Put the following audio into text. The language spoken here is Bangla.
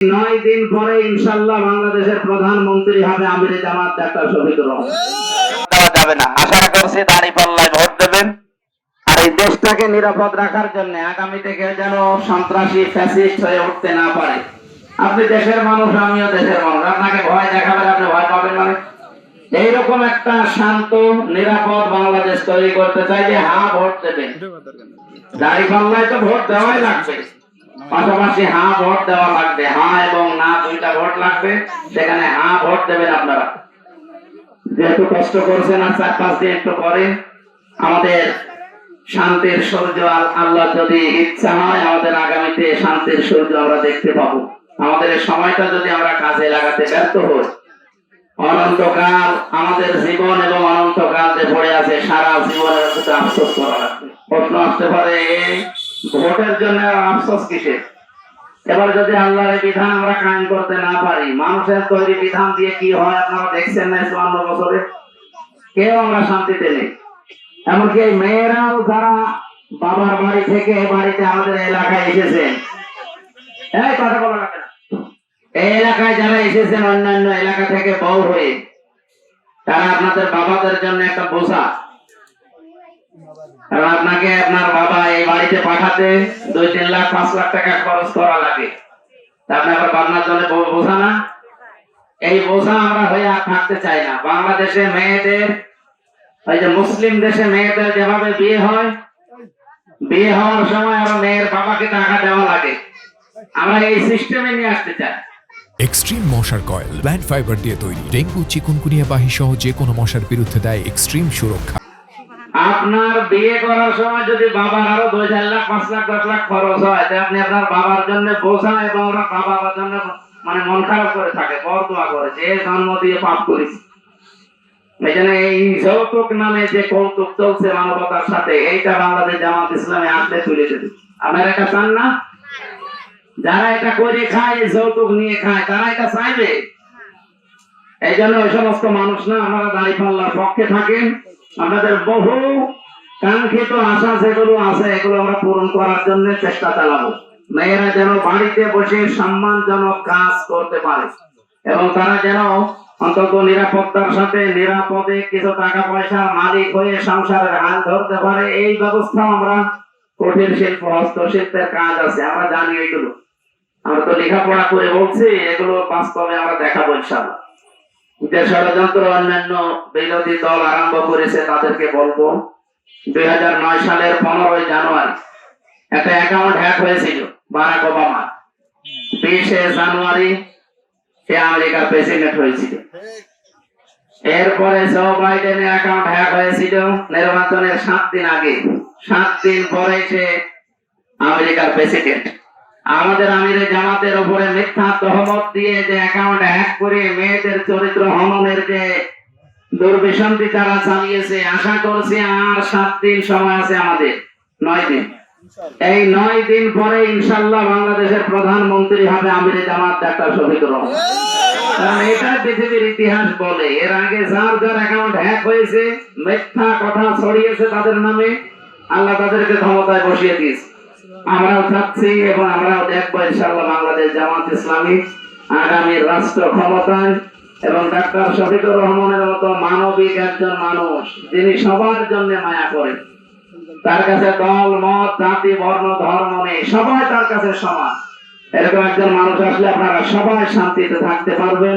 9 দিন পরে ইনশাআল্লাহ বাংলাদেশের প্রধানমন্ত্রী হবে আমিরে জামাত ডাক্তার শফিকুর রহমান। দেওয়া যাবে না, আশা করছি দাঁড়িপাল্লায় ভোট দেবেন। আর এই দেশটাকে নিরাপদ রাখার জন্য আগামীতে কেউ যেন সন্ত্রাসী ফ্যাসিস্ট হয়ে উঠতে না পারে। আপনি দেশের মানুষ, আমিও দেশের মানুষ, আপনাকে ভয় দেখাবেন, আপনি ভয় পাবেন মানে? এইরকম একটা শান্ত নিরাপদ বাংলাদেশ তৈরি করতে চাইলে ভোট দেবেন। দাঁড়িপাল্লায় তো ভোট দেওয়াই লাগবে, পাশাপাশি ভোট দেওয়া লাগবে। এবং না, দুইটা ভোট লাগবে। সেখানে ভোট দেবেন আপনারা। যেহেতু কষ্ট করছেন আর 4-5 দিন একটু পরে আমাদের শান্তির সূর্য, আল্লাহ যদি ইচ্ছা হয় আমাদের আগামীতে শান্তির সূর্য আমরা দেখতে পাবো। আমাদের এই সময়টা যদি আমরা কাজে লাগাতে ব্যর্থ হই, অনন্তকাল আমাদের জীবন এবং অনন্তকাল যে পড়ে আছে সারা জীবনের প্রতি আফসোস করা লাগবে। প্রশ্ন আসতে পারে, ভোটের জন্য আফসোস কিসের? এবার যদি আল্লাহর বিধান আমরা কায়েম করতে না পারি, মানুষের তৈরি বিধান দিয়ে কি হয় আপনারা দেখছেন না? 54 বছরে কেউ আমরা শান্তিতে নেই। এমনকি এই মেয়েরাও যারা বাবার বাড়ি থেকে বাড়িতে আমাদের এলাকায় এসেছেন, এই কথা বলা লাগবে না, এই এলাকায় যারা এসেছেন অন্যান্য এলাকা থেকে বউ হয়ে, তারা আপনাদের বাবাদের জন্য একটা বোঝা। কারণ আপনাকে আপনার বাবা এই বাড়িতে পাঠাতে 2-3 লাখ 5 লাখ টাকা খরচ করা লাগে। আপনি আবার বাবার জন্য বোঝা না? এই বোঝা আমরা হয়ে আর থাকতে চাই না। বাংলাদেশে মেয়েদের, ওই যে মুসলিম দেশে মেয়েদের যেভাবে বিয়ে হয়, বিয়ে হওয়ার সময় আরো মেয়ের বাবাকে টাকা দেওয়া লাগে, আমরা এই সিস্টেমে নিয়ে আসতে চাই। এক্সট্রিম মশার কয়েল প্ল্যান্ট ফাইবার দিয়ে তৈরি, ডেঙ্গু চিকুনগুনিয়া বাহি সহ যে কোনো মশার বিরুদ্ধে দেয় এক্সট্রিম সুরক্ষা। আপনার বিয়ে করার সময় যদি বাবার আরো 2-4 লাখ 5 লাখ 10 লাখ খরচ হয়, তাই আপনি আপনার বাবার জন্য বোঝা এবং বাবার জন্য মানে মন খারাপ করে থাকে, বরদোয়া করে যে জন্ম দিয়ে পাপ করেছি। এখানে এই যৌতুক নামে যে কৌতুক চলছে মানবতার সাথে, এইটা বাংলাদেশ জামাত ইসলামে আসলে তুলে দেবে। আপনারা এটা চান না? যারা এটা করে খায়, যৌতুক নিয়ে খায়, তারা এটা চাইবে। এই জন্য ওই সমস্ত মানুষ না, আপনারা দাঁড়িপাল্লার পক্ষে থাকেন। আমাদের বহু কাঙ্ক্ষিত আশা যেগুলো আছে, এগুলো আমরা পূরণ করার জন্য চেষ্টা চালাবো। মেয়েরা যেন বাড়িতে বসে সম্মানজনক কাজ করতে পারে এবং তারা যেন অন্তত নিরাপত্তার সাথে নিরাপদে কিছু টাকা পয়সার মালিক হয়ে সংসারের হাল ধরতে পারে, এই ব্যবস্থা আমরা, কুটির শিল্প, হস্তশিল্পের কাজ আছে, আমরা জানি এগুলো। আমরা তো লেখাপড়া করে বলছি, এগুলো বাস্তবে আমরা দেখাবো ইনশাআল্লাহ। যে ষড়যন্ত্র অন্যান্য বিরোধী দল আরম্ভ করেছে তাদেরকে বলবো, 2009 সালের 15 জানুয়ারি একটা অ্যাকাউন্ট হ্যাক হয়েছিল বারাক ওবামা। 20 জানুয়ারি সে আমেরিকার প্রেসিডেন্ট হয়েছিল। এরপরে জো বাইডেনের অ্যাকাউন্ট হ্যাক হয়েছিল নির্বাচনের 7 দিন আগে। 7 দিন পরে সে আমেরিকার প্রেসিডেন্ট। আমাদের আমিরে জামাতের উপরে মিথ্যা তহমত দিয়ে যে অ্যাকাউন্ট হ্যাক করে মেয়েদের চরিত্র হননের যে দুর্বিসন্ধি তারা চালিয়েছে, আশা করছি আর 7 দিন সময় আছে আমাদের, 9 দিন। এই 9 দিন পরে ইনশাআল্লাহ বাংলাদেশের প্রধানমন্ত্রী হবে আমিরে জামাত ডাক্তার শফিকুর রহমান। কারণ এটা পৃথিবীর ইতিহাস বলে, এর আগে যার যার অ্যাকাউন্ট হ্যাক হয়েছে, মিথ্যা কথা ছড়িয়েছে তাদের নামে, আল্লাহ তাদেরকে ক্ষমতায় বসিয়ে দিয়েছে। আমরাও চাচ্ছি এবং আমরাও দেখবো ইনশাআল্লাহ বাংলাদেশ জামাত ইসলামী আগামী রাষ্ট্র ক্ষমতায়, এবং ডাক্তার শফিকুর রহমানের মতো মানবিক একজন মানুষ, যিনি সবার জন্য মায়া করেন, তার কাছে দল মত জাতি বর্ণ ধর্ম নেই, সবাই তার কাছে সমান। এরকম একজন মানুষ আসলে আপনারা সবাই শান্তিতে থাকতে পারবেন।